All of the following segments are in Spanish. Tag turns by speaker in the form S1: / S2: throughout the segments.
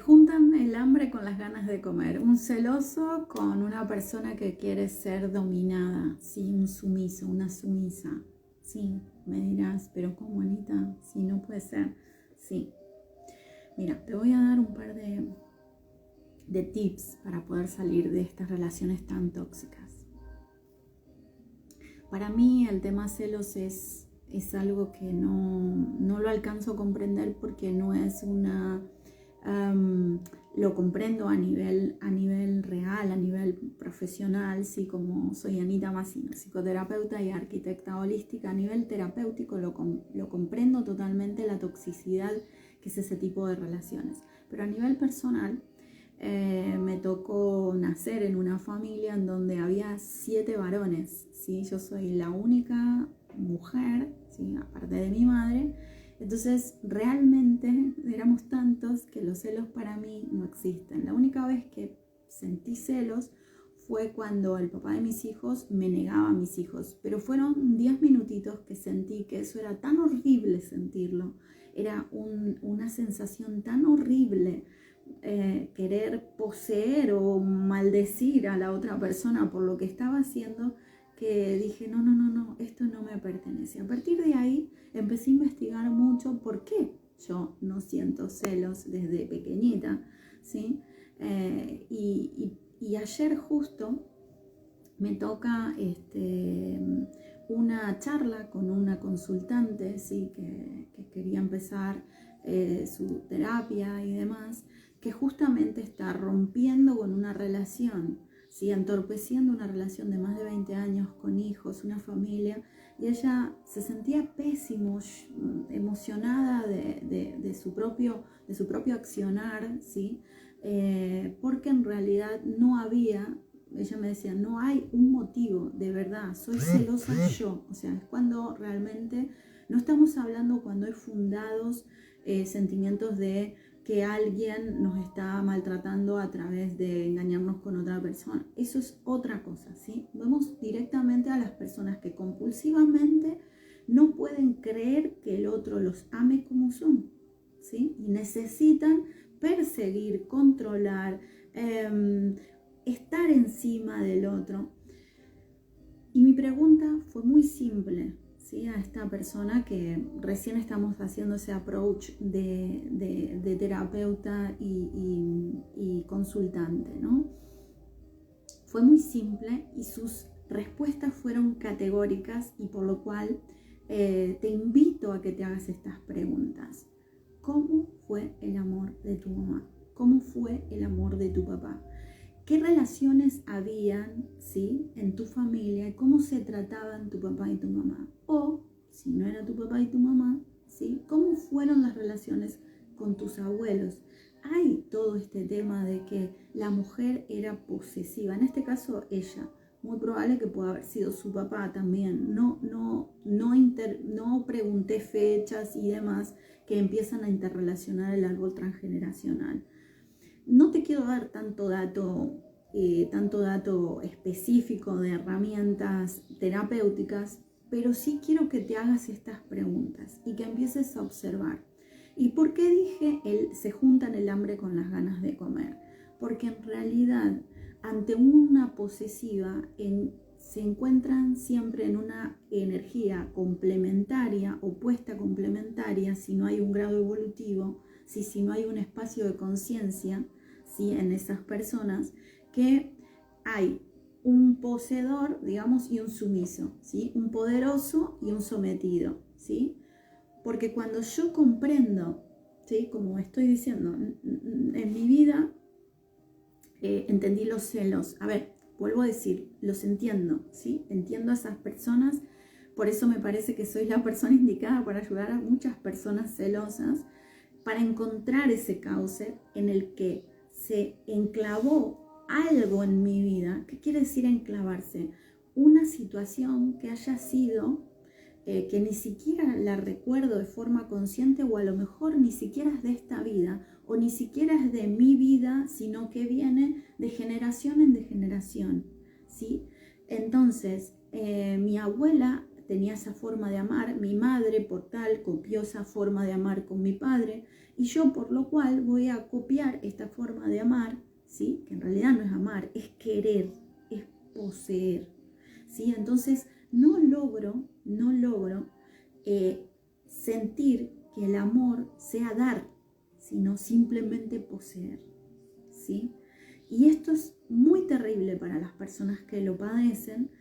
S1: Juntan el hambre con las ganas de comer. Un celoso con una persona que quiere ser dominada. Sí, un sumiso, una sumisa. Sí, me dirás, pero ¿cómo, Anita? Sí, no puede ser. Sí. Mira, te voy a dar un par de tips para poder salir de estas relaciones tan tóxicas. Para mí el tema celos es algo que no lo alcanzo a comprender porque no es una... lo comprendo a nivel real, a nivel profesional, sí, como soy Anita Massino, psicoterapeuta y arquitecta holística. A nivel terapéutico lo comprendo totalmente, la toxicidad que es ese tipo de relaciones. Pero a nivel personal, me tocó nacer en una familia en donde había 7 varones, ¿sí? Yo soy la única mujer, ¿sí? Aparte de mi madre. Entonces realmente éramos tantos que los celos para mí no existen. La única vez que sentí celos fue cuando el papá de mis hijos me negaba a mis hijos, pero fueron 10 minutitos que sentí que eso era tan horrible sentirlo, era una sensación tan horrible, querer poseer o maldecir a la otra persona por lo que estaba haciendo, que dije, no, esto no me pertenece. A partir de ahí empecé a investigar mucho por qué yo no siento celos desde pequeñita, ¿sí? Y ayer justo me toca una charla con una consultante, ¿sí? que quería empezar su terapia y demás, que justamente está rompiendo con una relación, ¿sí? Entorpeciendo una relación de más de 20 años con hijos, una familia, y ella se sentía pésimo, emocionada de su propio accionar, ¿sí? Porque en realidad no había, ella me decía, no hay un motivo, de verdad, soy celosa yo. O sea, es cuando realmente no estamos hablando cuando hay fundados sentimientos de que alguien nos está maltratando a través de engañarnos con otra persona. Eso es otra cosa, ¿sí? Vemos directamente a las personas que compulsivamente no pueden creer que el otro los ame como son, ¿sí? Y necesitan perseguir, controlar, estar encima del otro. Y mi pregunta fue muy simple, ¿sí? A esta persona que recién estamos haciendo ese approach de terapeuta y consultante, ¿no? Fue muy simple y sus respuestas fueron categóricas, y por lo cual te invito a que te hagas estas preguntas. ¿Cómo fue el amor de tu mamá? ¿Cómo fue el amor de tu papá? ¿Qué relaciones habían, ¿sí? en tu familia? ¿Cómo se trataban tu papá y tu mamá? O, si no era tu papá y tu mamá, ¿sí? ¿Cómo fueron las relaciones con tus abuelos? Hay todo este tema de que la mujer era posesiva, en este caso ella. Muy probable que pueda haber sido su papá también. No pregunté fechas y demás que empiezan a interrelacionar el árbol transgeneracional. No te quiero dar tanto dato específico de herramientas terapéuticas, pero sí quiero que te hagas estas preguntas y que empieces a observar. ¿Y por qué dije se juntan el hambre con las ganas de comer? Porque en realidad, ante una posesiva, se encuentran siempre en una energía complementaria, opuesta complementaria, si no hay un grado evolutivo, si no hay un espacio de conciencia, ¿sí? en esas personas, que hay un poseedor, digamos, y un sumiso, ¿sí? un poderoso y un sometido, ¿sí? Porque cuando yo comprendo, ¿sí? como estoy diciendo, en mi vida entendí los celos. A ver, vuelvo a decir, los entiendo, ¿sí? Entiendo a esas personas, por eso me parece que soy la persona indicada para ayudar a muchas personas celosas, para encontrar ese cauce en el que se enclavó algo en mi vida. ¿Qué quiere decir enclavarse? Una situación que haya sido, que ni siquiera la recuerdo de forma consciente, o a lo mejor ni siquiera es de esta vida, o ni siquiera es de mi vida, sino que viene de generación en generación, ¿sí? Entonces, mi abuela tenía esa forma de amar, mi madre por tal copió esa forma de amar con mi padre, y yo por lo cual voy a copiar esta forma de amar, ¿sí? Que en realidad no es amar, es querer, es poseer, ¿sí? Entonces no logro sentir que el amor sea dar, sino simplemente poseer, ¿sí? Y esto es muy terrible para las personas que lo padecen,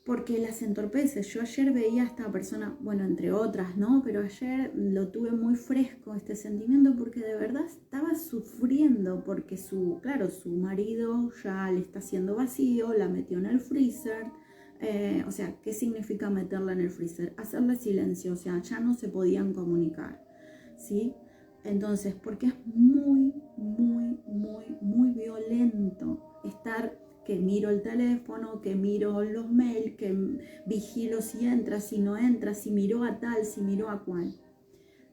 S1: porque las entorpece. Yo ayer veía a esta persona, bueno, entre otras, ¿no? Pero ayer lo tuve muy fresco este sentimiento, porque de verdad estaba sufriendo, porque su marido ya le está haciendo vacío, la metió en el freezer. O sea, ¿qué significa meterla en el freezer? Hacerle silencio, o sea, ya no se podían comunicar, ¿sí? Entonces, porque es muy, muy, muy, muy violento estar que miro el teléfono, que miro los mails, que vigilo si entra, si no entra, si miró a tal, si miró a cual.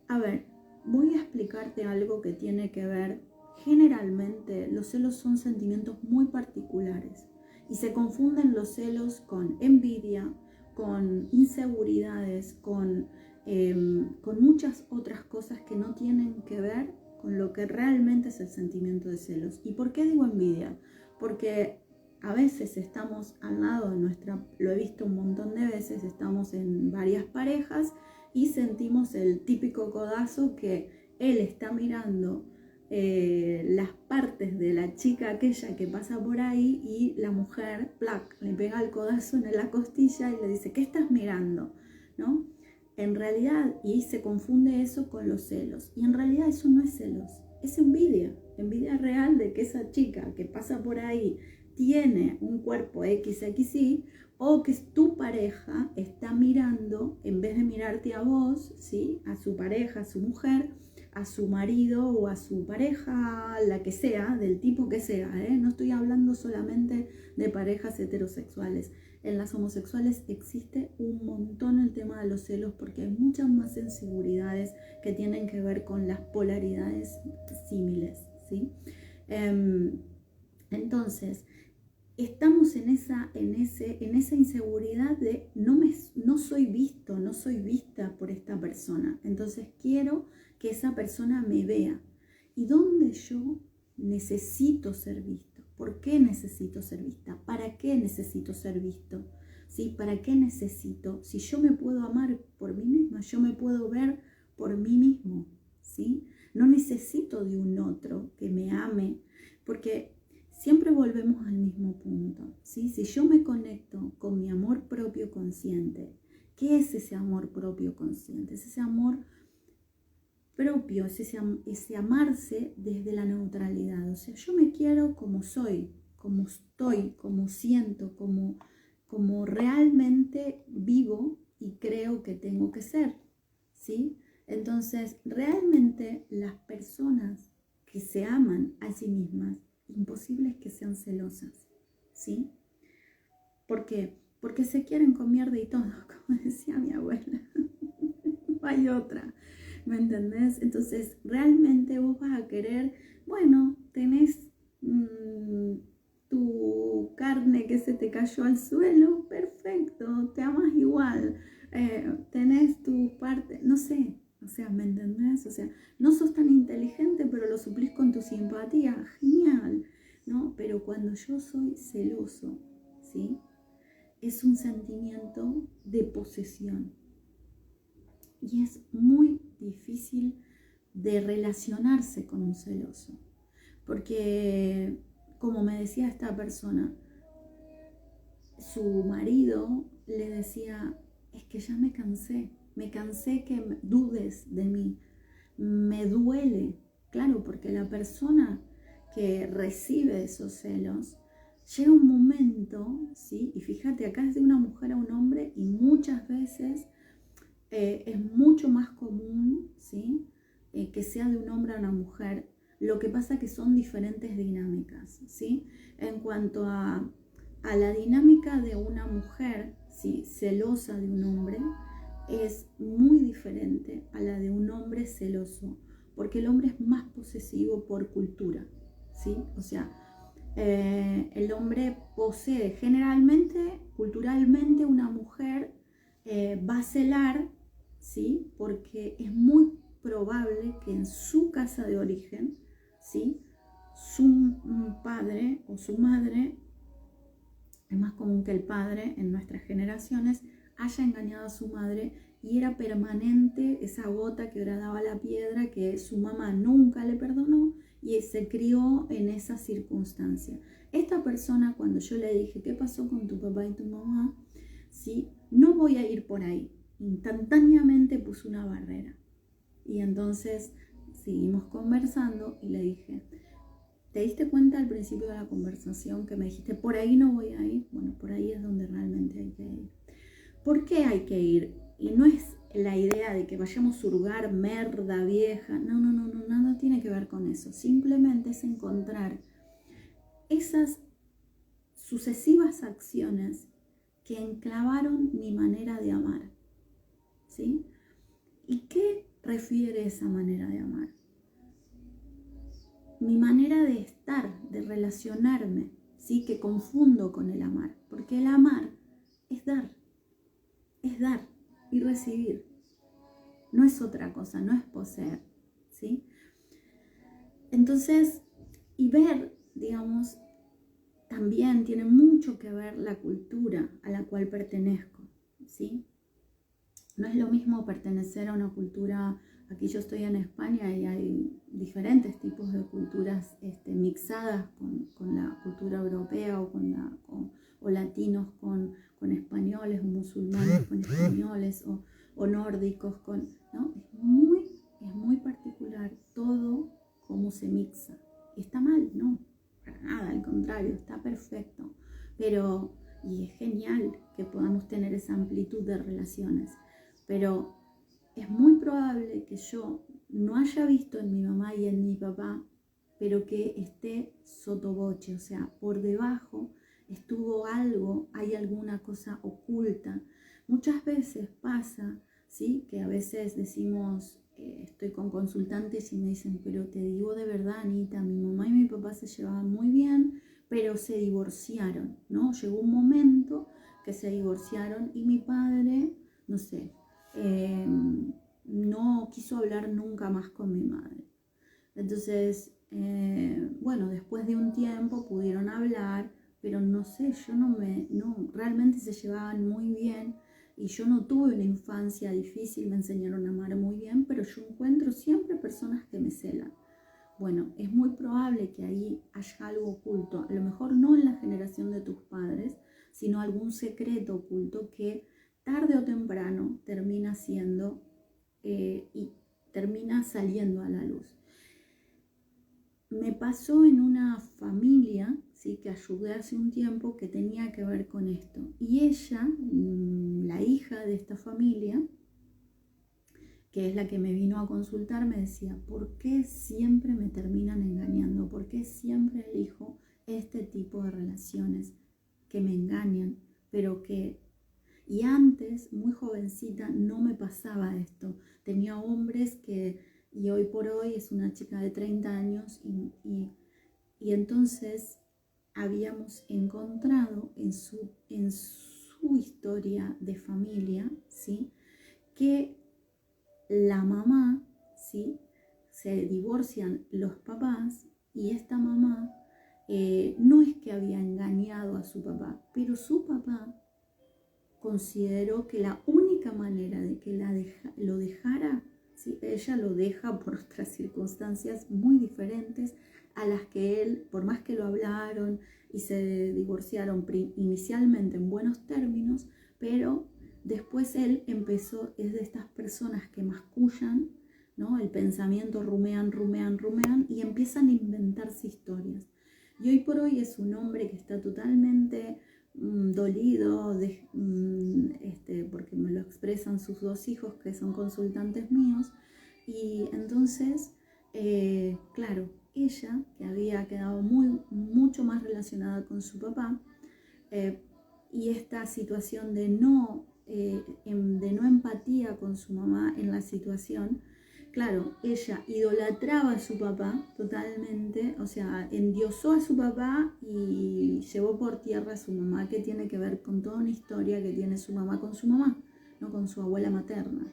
S1: A ver, voy a explicarte algo que tiene que ver. Generalmente los celos son sentimientos muy particulares y se confunden los celos con envidia, con inseguridades, con muchas otras cosas que no tienen que ver con lo que realmente es el sentimiento de celos. ¿Y por qué digo envidia? Porque a veces estamos al lado de lo he visto un montón de veces, estamos en varias parejas y sentimos el típico codazo que él está mirando las partes de la chica aquella que pasa por ahí, y la mujer, ¡plac!, le pega el codazo en la costilla y le dice, ¿qué estás mirando? ¿No? En realidad, y se confunde eso con los celos, y en realidad eso no es celos, es envidia real de que esa chica que pasa por ahí tiene un cuerpo XXI, o que tu pareja está mirando, en vez de mirarte a vos, ¿sí?, a su pareja, a su mujer, a su marido o a su pareja, la que sea, del tipo que sea, no estoy hablando solamente de parejas heterosexuales. En las homosexuales existe un montón el tema de los celos, porque hay muchas más inseguridades que tienen que ver con las polaridades símiles, ¿sí? Entonces, estamos en esa inseguridad de no soy visto, no soy vista por esta persona. Entonces quiero que esa persona me vea. ¿Y dónde yo necesito ser visto? ¿Por qué necesito ser vista? ¿Para qué necesito ser visto? ¿Sí? ¿Para qué necesito? Si yo me puedo amar por mí misma, yo me puedo ver por mí mismo, ¿sí? No necesito de un otro que me ame, porque siempre volvemos al mismo punto, ¿sí? Si yo me conecto con mi amor propio consciente, ¿qué es ese amor propio consciente? Es ese amor propio, es ese amarse desde la neutralidad. O sea, yo me quiero como soy, como estoy, como siento, como realmente vivo y creo que tengo que ser, ¿sí? Entonces, realmente las personas que se aman a sí mismas, imposible es que sean celosas, ¿sí? ¿Por qué? Porque se quieren con mierda y todo, como decía mi abuela. No hay otra, ¿me entendés? Entonces, realmente vos vas a querer, bueno, tenés tu carne que se te cayó al suelo, perfecto, te amas igual, tenés tu parte, no sé, o sea, ¿me entendés? O sea, no sos tan inteligente, pero lo suplís con tu simpatía, genial, ¿no? Pero cuando yo soy celoso, ¿sí?, es un sentimiento de posesión. Y es muy difícil de relacionarse con un celoso. Porque, como me decía esta persona, su marido le decía, es que ya me cansé que dudes de mí, me duele. Claro, porque la persona que recibe esos celos, llega un momento, ¿sí? Y fíjate, acá es de una mujer a un hombre, y muchas veces es mucho más común, ¿sí?, que sea de un hombre a una mujer. Lo que pasa es que son diferentes dinámicas, ¿sí? En cuanto a la dinámica de una mujer, ¿sí?, celosa de un hombre, es muy diferente a la de un hombre celoso, porque el hombre es más posesivo por cultura, ¿sí? O sea, el hombre posee generalmente, culturalmente, una mujer va a celar, ¿sí? Porque es muy probable que en su casa de origen, ¿sí? Su padre o su madre, es más común que el padre en nuestras generaciones, haya engañado a su madre y era permanente esa gota que horadaba la piedra que su mamá nunca le perdonó y se crió en esa circunstancia. Esta persona, cuando yo le dije, ¿qué pasó con tu papá y tu mamá? ¿Sí? No voy a ir por ahí. Instantáneamente puso una barrera. Y entonces seguimos conversando y le dije, ¿te diste cuenta al principio de la conversación que me dijiste, por ahí no voy a ir? Bueno, por ahí es donde realmente hay que ir. ¿Por qué hay que ir? Y no es la idea de que vayamos a hurgar merda vieja. No, nada tiene que ver con eso. Simplemente es encontrar esas sucesivas acciones que enclavaron mi manera de amar. ¿Sí? ¿Y qué refiere esa manera de amar? Mi manera de estar, de relacionarme, ¿sí? Que confundo con el amar. Porque el amar es dar y recibir. No es otra cosa, no es poseer, ¿sí? Entonces, y ver, digamos, también tiene mucho que ver la cultura a la cual pertenezco, ¿sí? No es lo mismo pertenecer a una cultura, aquí yo estoy en España y hay diferentes tipos de culturas mixadas con la cultura europea o latinos con españoles, o musulmanes con españoles, o nórdicos ¿no? Es muy particular todo cómo se mixa. ¿Está mal? No, para nada, al contrario, está perfecto. Y es genial que podamos tener esa amplitud de relaciones. Pero es muy probable que yo no haya visto en mi mamá y en mi papá, pero que esté sotoboche, o sea, por debajo estuvo algo, hay alguna cosa oculta. Muchas veces pasa, ¿sí? Que a veces decimos, estoy con consultantes y me dicen, pero te digo de verdad, Anita, mi mamá y mi papá se llevaban muy bien, pero se divorciaron, ¿no? Llegó un momento que se divorciaron y mi padre, no sé, no quiso hablar nunca más con mi madre. Entonces, bueno, después de un tiempo pudieron hablar, pero no sé, realmente se llevaban muy bien y yo no tuve una infancia difícil, me enseñaron a amar muy bien, pero yo encuentro siempre personas que me celan. Bueno, es muy probable que ahí haya algo oculto, a lo mejor no en la generación de tus padres, sino algún secreto oculto que tarde o temprano termina siendo y termina saliendo a la luz. Me pasó en una familia, ¿sí? Que ayudé hace un tiempo, que tenía que ver con esto. Y ella, la hija de esta familia, que es la que me vino a consultar, me decía, ¿por qué siempre me terminan engañando? ¿Por qué siempre elijo este tipo de relaciones que me engañan? Y antes, muy jovencita, no me pasaba esto. Tenía hombres y hoy por hoy es una chica de 30 años y entonces habíamos encontrado en su historia de familia, ¿sí? Que la mamá, ¿sí? Se divorcian los papás y esta mamá no es que había engañado a su papá, pero su papá consideró que la única manera de que lo dejara, ¿sí? Ella lo deja por otras circunstancias muy diferentes a las que él, por más que lo hablaron y se divorciaron inicialmente en buenos términos, pero después él empezó, es de estas personas que mascullan, ¿no? El pensamiento, rumean y empiezan a inventarse historias. Y hoy por hoy es un hombre que está totalmente dolido porque me lo expresan sus dos hijos que son consultantes míos y entonces claro, ella que había quedado mucho más relacionada con su papá y esta situación de no empatía con su mamá en la situación. Claro, ella idolatraba a su papá totalmente, o sea, endiosó a su papá y llevó por tierra a su mamá, que tiene que ver con toda una historia que tiene su mamá con su mamá. ¿no? Con su abuela materna.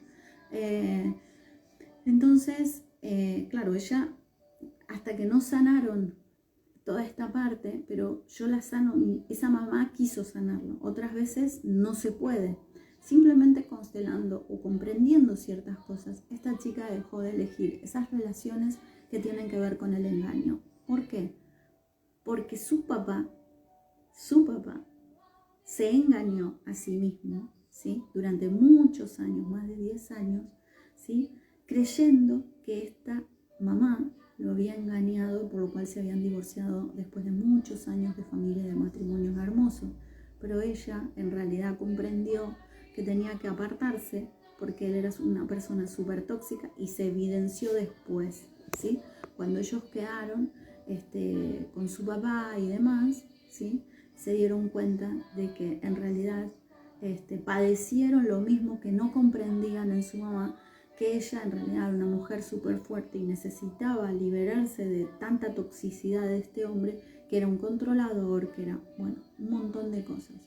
S1: Entonces, claro, ella, hasta que no sanaron toda esta parte, pero yo la sano, esa mamá quiso sanarlo, otras veces no se puede. Simplemente constelando o comprendiendo ciertas cosas, esta chica dejó de elegir esas relaciones que tienen que ver con el engaño. ¿Por qué? Porque su papá se engañó a sí mismo, ¿sí? Durante muchos años, más de 10 años, ¿sí? Creyendo que esta mamá lo había engañado, por lo cual se habían divorciado después de muchos años de familia y de matrimonios hermosos. Pero ella en realidad comprendió que tenía que apartarse porque él era una persona súper tóxica y se evidenció después, ¿sí? Cuando ellos quedaron con su papá y demás, ¿sí? Se dieron cuenta de que en realidad padecieron lo mismo que no comprendían en su mamá, que ella en realidad era una mujer súper fuerte y necesitaba liberarse de tanta toxicidad de este hombre, que era un controlador, que era, bueno, un montón de cosas.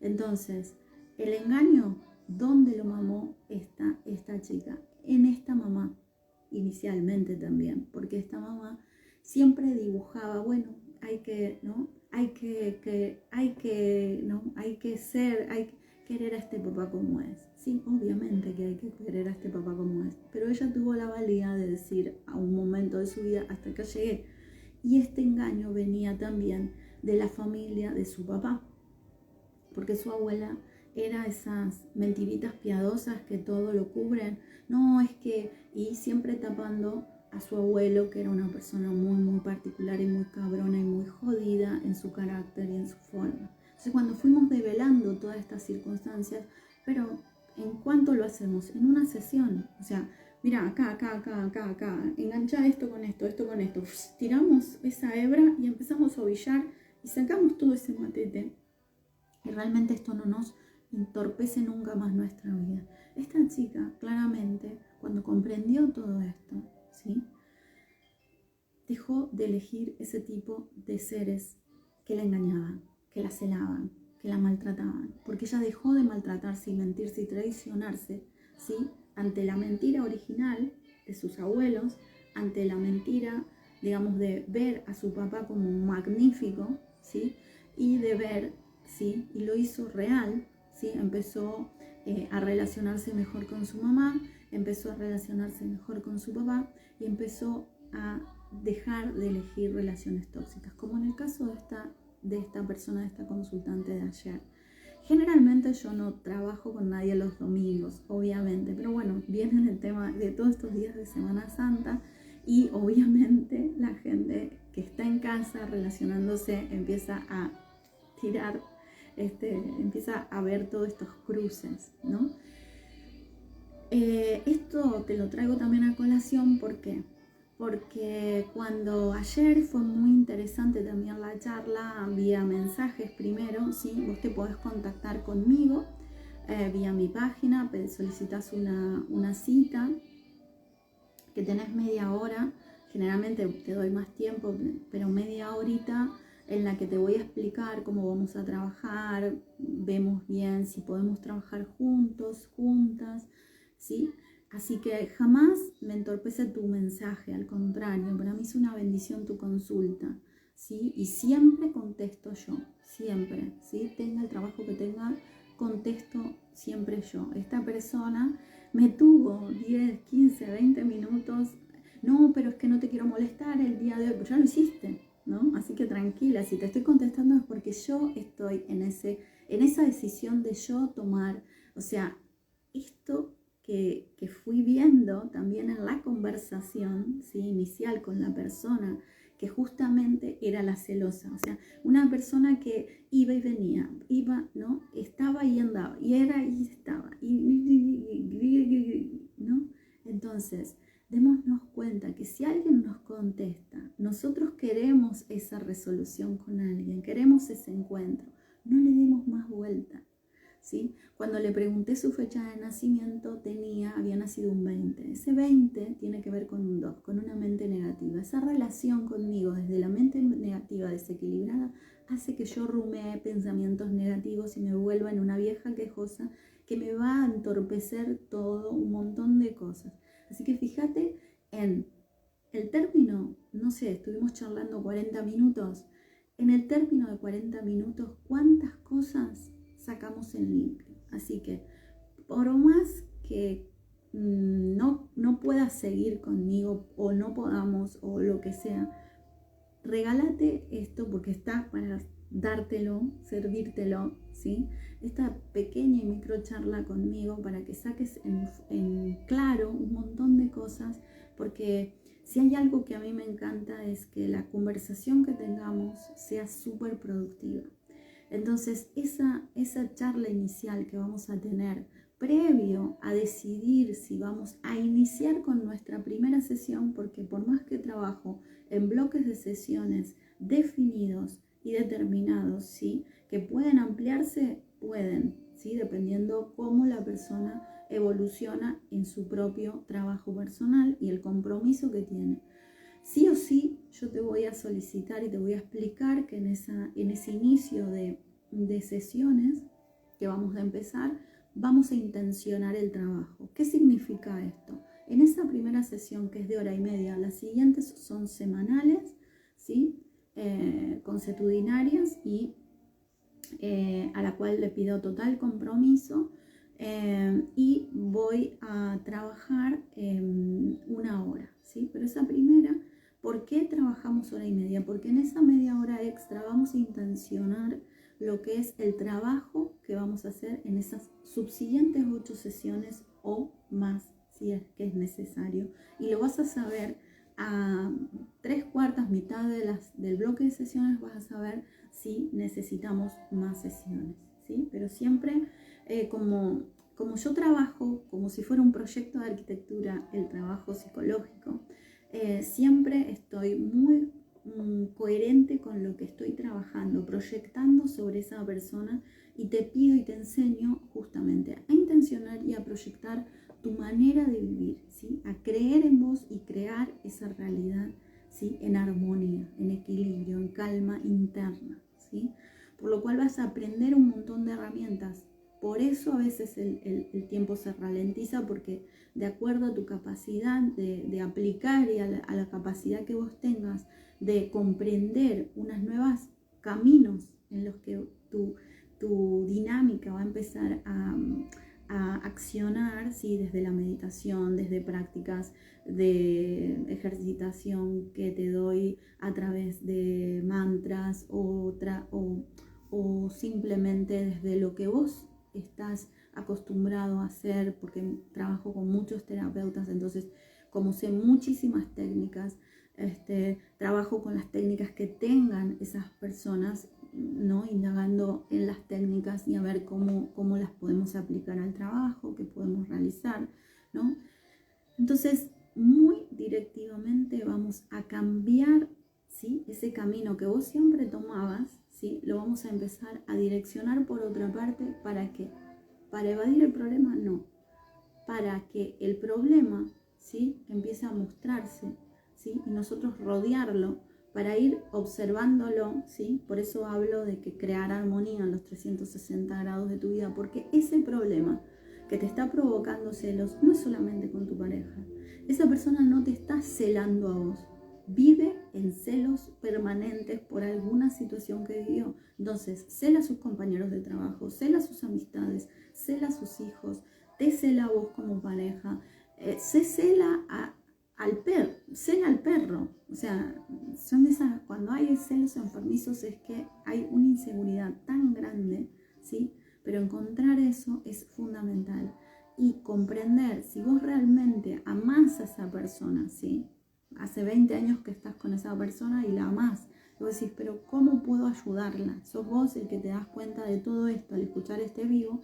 S1: Entonces, el engaño, ¿dónde lo mamó esta chica? En esta mamá, inicialmente también, porque esta mamá siempre dibujaba, bueno, hay que querer a este papá como es. Sí, obviamente que hay que querer a este papá como es, pero ella tuvo la valía de decir a un momento de su vida, hasta acá llegué. Y este engaño venía también de la familia de su papá, porque su abuela era esas mentiritas piadosas que todo lo cubren. No, es que, y siempre tapando a su abuelo, que era una persona muy, muy particular y muy cabrona y muy jodida en su carácter y en su forma. Entonces, cuando fuimos develando todas estas circunstancias, pero ¿en cuánto lo hacemos? En una sesión. O sea, mira, acá, engancha esto con esto, esto con esto. Tiramos esa hebra y empezamos a ovillar y sacamos todo ese matete. Y realmente esto no nos entorpece nunca más nuestra vida. Esta chica, claramente, cuando comprendió todo esto, ¿sí? Dejó de elegir ese tipo de seres que la engañaban, que la celaban, que la maltrataban, porque ella dejó de maltratarse y mentirse y traicionarse, ¿sí? Ante la mentira original de sus abuelos, ante la mentira, digamos, de ver a su papá como magnífico, ¿sí? Y de ver, ¿sí? Y lo hizo real, ¿sí? Empezó a relacionarse mejor con su mamá, empezó a relacionarse mejor con su papá y empezó a dejar de elegir relaciones tóxicas, como en el caso de esta persona, de esta consultante de ayer. Generalmente yo no trabajo con nadie los domingos, obviamente, pero bueno, viene el tema de todos estos días de Semana Santa y obviamente la gente que está en casa relacionándose empieza a tirar, empieza a ver todos estos cruces, ¿no? Esto te lo traigo también a colación, ¿por qué? Porque cuando ayer fue muy interesante también la charla vía mensajes primero, ¿sí? Vos te podés contactar conmigo vía mi página, solicitas una cita, que tenés media hora, generalmente te doy más tiempo, pero media horita en la que te voy a explicar cómo vamos a trabajar, vemos bien si podemos trabajar juntos, juntas, ¿sí? Así que jamás me entorpece tu mensaje, al contrario, para mí es una bendición tu consulta, ¿sí? Y siempre contesto yo, siempre, ¿sí? Tenga el trabajo que tenga, contesto siempre yo. Esta persona me tuvo 10, 15, 20 minutos, no, pero es que no te quiero molestar el día de hoy, pues ya lo hiciste, ¿no? Así que tranquila, si te estoy contestando es porque yo estoy en esa decisión de yo tomar, o sea, esto que fui viendo también en la conversación, ¿sí? Inicial con la persona, que justamente era la celosa, o sea, una persona que iba y venía, iba, ¿no? Estaba y andaba, y era y estaba, ¿no? Entonces, démonos cuenta que si alguien nos contesta, nosotros queremos esa resolución con alguien, queremos ese encuentro, no le demos más vuelta, ¿sí? Cuando le pregunté su fecha de nacimiento, había nacido un 20. Ese 20 tiene que ver con un 2, con una mente negativa. Esa relación conmigo desde la mente negativa desequilibrada hace que yo rumee pensamientos negativos y me vuelva en una vieja quejosa que me va a entorpecer todo un montón de cosas. Así que fíjate en el término, no sé, estuvimos charlando 40 minutos, en el término de 40 minutos, ¿cuántas cosas sacamos en limpio? Así que, por más que no puedas seguir conmigo o no podamos o lo que sea, regálate esto porque está para dártelo, servírtelo, ¿sí? Esta pequeña y micro charla conmigo para que saques en claro un montón de cosas, porque si hay algo que a mí me encanta es que la conversación que tengamos sea súper productiva. Entonces, esa charla inicial que vamos a tener previo a decidir si vamos a iniciar con nuestra primera sesión, porque por más que trabajo en bloques de sesiones definidos y determinados, ¿sí? Que pueden ampliarse, pueden, ¿sí? Dependiendo cómo la persona evoluciona en su propio trabajo personal y el compromiso que tiene. Sí o sí, yo te voy a solicitar y te voy a explicar que en ese inicio de sesiones que vamos a empezar, vamos a intencionar el trabajo. ¿Qué significa esto? En esa primera sesión, que es de hora y media, las siguientes son semanales, ¿sí? Consuetudinarias y a la cual le pido total compromiso, y voy a trabajar una hora, ¿sí? Pero esa primera, ¿por qué trabajamos hora y media? Porque en esa media hora extra vamos a intencionar lo que es el trabajo que vamos a hacer en esas subsiguientes 8 sesiones o más, si es que es necesario. Y lo vas a saber a 3/4, mitad del bloque de sesiones, vas a saber si necesitamos más sesiones, ¿sí? Pero siempre como yo trabajo como si fuera un proyecto de arquitectura, el trabajo psicológico, siempre estoy muy coherente con lo que estoy trabajando, proyectando sobre esa persona, y te pido y te enseño justamente a intencionar y a proyectar tu manera de vivir, ¿sí? A creer en vos y crear esa realidad, ¿sí? En armonía, en equilibrio, en calma interna, ¿sí? Por lo cual vas a aprender un montón de herramientas. Por eso a veces el tiempo se ralentiza, porque de acuerdo a tu capacidad de aplicar y a la capacidad que vos tengas de comprender unos nuevos caminos en los que tu dinámica va a empezar a accionar, ¿sí? Desde la meditación, desde prácticas de ejercitación que te doy a través de mantras o simplemente desde lo que vos estás acostumbrado a hacer, porque trabajo con muchos terapeutas, entonces como sé muchísimas técnicas, trabajo con las técnicas que tengan esas personas, ¿no? Indagando en las técnicas y a ver cómo las podemos aplicar al trabajo que podemos realizar, ¿no? Entonces, muy directivamente vamos a cambiar, ¿sí? Ese camino que vos siempre tomabas, ¿sí? Lo vamos a empezar a direccionar por otra parte. ¿Para qué? ¿Para evadir el problema? No. Para que el problema, ¿sí? Empiece a mostrarse, ¿sí? Y nosotros rodearlo para ir observándolo, ¿sí? Por eso hablo de que crear armonía en los 360 grados de tu vida, porque ese problema que te está provocando celos no es solamente con tu pareja. Esa persona no te está celando a vos. Vive en celos permanentes por alguna situación que vivió. Entonces, cela a sus compañeros de trabajo, cela a sus amistades, cela a sus hijos, te cela a vos como pareja, se cela cela al perro. O sea, son esas, cuando hay celos enfermizos es que hay una inseguridad tan grande, ¿sí? Pero encontrar eso es fundamental y comprender si vos realmente amás a esa persona, ¿sí? Hace 20 años que estás con esa persona y la amás. Y vos decís, pero ¿cómo puedo ayudarla? Sos vos el que te das cuenta de todo esto al escuchar este vivo,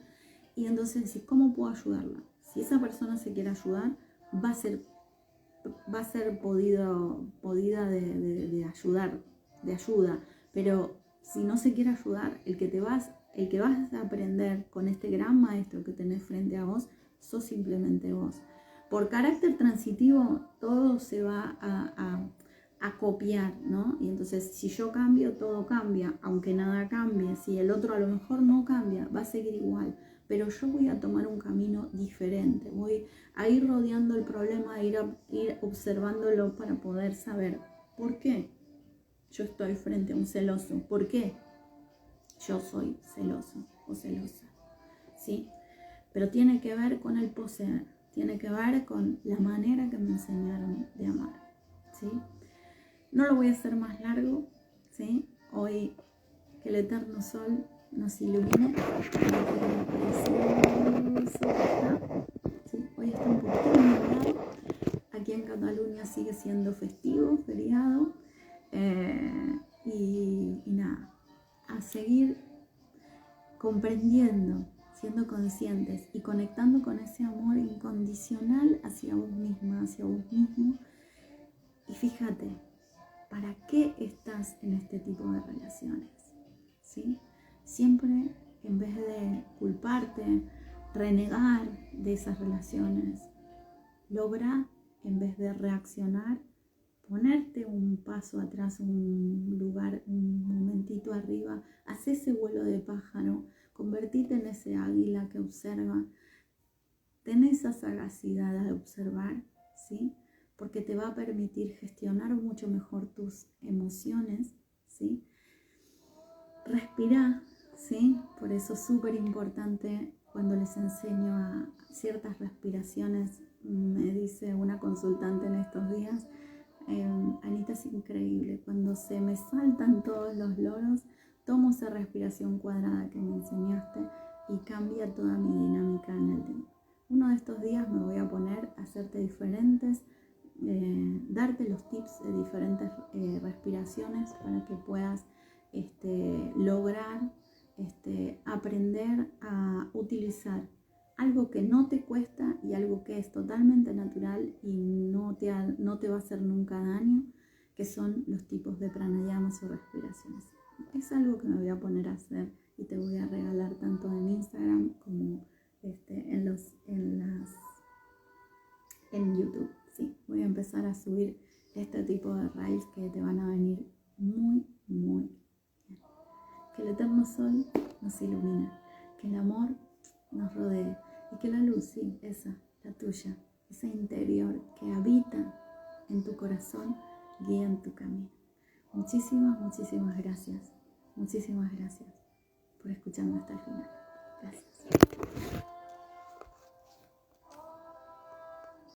S1: y entonces decís, ¿cómo puedo ayudarla? Si esa persona se quiere ayudar, va a ser podida de ayuda, pero si no se quiere ayudar, el que vas a aprender con este gran maestro que tenés frente a vos, sos simplemente vos. Por carácter transitivo, todo se va a copiar, ¿no? Y entonces, si yo cambio, todo cambia, aunque nada cambie. Si el otro a lo mejor no cambia, va a seguir igual. pero yo voy a tomar un camino diferente, voy a ir rodeando el problema, a ir observándolo para poder saber por qué yo estoy frente a un celoso, por qué yo soy celoso o celosa, ¿sí? Pero tiene que ver con el poseer, tiene que ver con la manera que me enseñaron de amar, ¿sí? No lo voy a hacer más largo, ¿sí? Hoy que el eterno sol nos ilumine. ¿Sí? Hoy está un poquito nublado. Aquí en Cataluña sigue siendo festivo, feriado. Y nada, a seguir comprendiendo, siendo conscientes y conectando con ese amor incondicional hacia vos misma, hacia vos mismo. Y fíjate, ¿para qué estás en este tipo de relaciones? ¿Sí? Siempre, en vez de culparte, renegar de esas relaciones, logra, en vez de reaccionar, ponerte un paso atrás, un lugar, un momentito arriba, haz ese vuelo de pájaro, convertirte en ese águila que observa, ten esa sagacidad de observar, ¿sí? Porque te va a permitir gestionar mucho mejor tus emociones, ¿sí? Respira, ¿sí? Por eso es súper importante cuando les enseño a ciertas respiraciones. Me dice una consultante en estos días, Anita, es increíble, cuando se me saltan todos los loros, tomo esa respiración cuadrada que me enseñaste y cambia toda mi dinámica en el tiempo. Uno de estos días me voy a poner a hacerte diferentes, darte los tips de diferentes respiraciones para que puedas lograr aprender a utilizar algo que no te cuesta y algo que es totalmente natural y no te va a hacer nunca daño, que son los tipos de pranayamas o respiraciones. Es algo que me voy a poner a hacer y te voy a regalar tanto en Instagram como en YouTube. Sí, voy a empezar a subir este tipo de reels que te van a venir muy, muy bien. Que el eterno sol nos ilumine, que el amor nos rodee y que la luz, sí, esa, la tuya, esa interior que habita en tu corazón, guíe en tu camino. Muchísimas, muchísimas gracias. Muchísimas gracias por escucharme hasta el final. Gracias.